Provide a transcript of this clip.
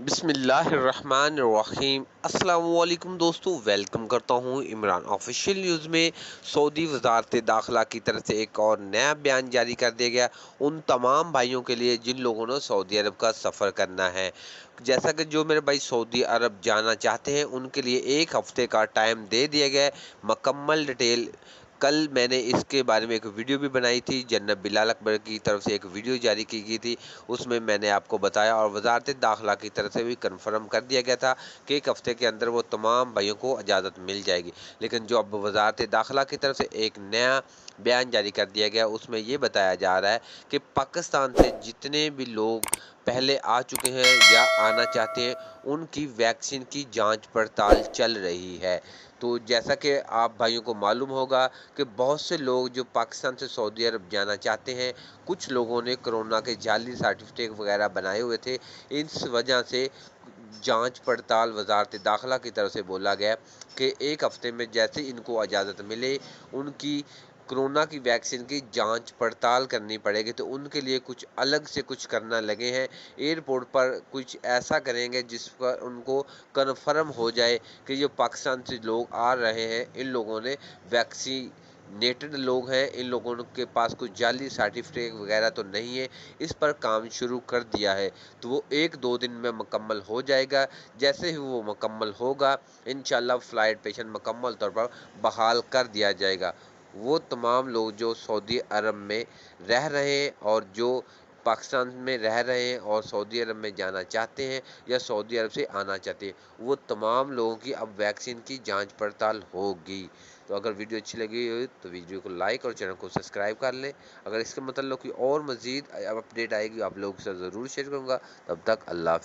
बिस्मिल्लाहिर्रहमानिर्रहीम। अस्सलामुअलैकुम दोस्तों, वेलकम करता हूँ इमरान ऑफिशियल न्यूज़ में। सऊदी वजारत दाखिला की तरफ से एक और नया बयान जारी कर दिया गया उन तमाम भाइयों के लिए जिन लोगों ने सऊदी अरब का सफ़र करना है। जैसा कि जो मेरे भाई सऊदी अरब जाना चाहते हैं उनके लिए एक हफ्ते का टाइम दे दिया गया है। मुकम्मल डिटेल कल मैंने इसके बारे में एक वीडियो भी बनाई थी। जन्नत बिलाल अकबर की तरफ से एक वीडियो जारी की गई थी, उसमें मैंने आपको बताया और वजारत दाखिला की तरफ से भी कन्फर्म कर दिया गया था कि एक हफ्ते के अंदर वो तमाम भाइयों को इजाज़त मिल जाएगी। लेकिन जो अब वजारत दाखिला की तरफ से एक नया बयान जारी कर दिया गया उसमें ये बताया जा रहा है कि पाकिस्तान से जितने भी लोग पहले आ चुके हैं या आना चाहते हैं उनकी वैक्सीन की जांच पड़ताल चल रही है। तो जैसा कि आप भाइयों को मालूम होगा कि बहुत से लोग जो पाकिस्तान से सऊदी अरब जाना चाहते हैं, कुछ लोगों ने कोरोना के जाली सर्टिफिकेट वगैरह बनाए हुए थे। इस वजह से जांच पड़ताल वजारत दाखिला की तरफ से बोला गया कि एक हफ्ते में जैसे इनको इजाज़त मिले उनकी कोरोना की वैक्सीन की जांच पड़ताल करनी पड़ेगी। तो उनके लिए कुछ अलग से कुछ करना लगे हैं। एयरपोर्ट पर कुछ ऐसा करेंगे जिस पर उनको कन्फर्म हो जाए कि जो पाकिस्तान से लोग आ रहे हैं इन लोगों ने वैक्सीनेटेड लोग हैं, इन लोगों के पास कुछ जाली सर्टिफिकेट वगैरह तो नहीं है। इस पर काम शुरू कर दिया है, तो वो 1-2 दिन में मुकम्मल हो जाएगा। जैसे ही वो मुकम्मल होगा इंशाल्लाह फ़्लाइट पेशेंट मुकम्मल तौर पर बहाल कर दिया जाएगा। वो तमाम लोग जो सऊदी अरब में रह रहे हैं और जो पाकिस्तान में रह रहे हैं और सऊदी अरब में जाना चाहते हैं या सऊदी अरब से आना चाहते हैं, वो तमाम लोगों की अब वैक्सीन की जांच पड़ताल होगी। तो अगर वीडियो अच्छी लगी हो तो वीडियो को लाइक और चैनल को सब्सक्राइब कर लें। अगर इसके मतलब कोई और मज़ीद अपडेट आएगी आप लोगों के साथ ज़रूर शेयर करूँगा। तब तक अल्लाह हाफ़िज़।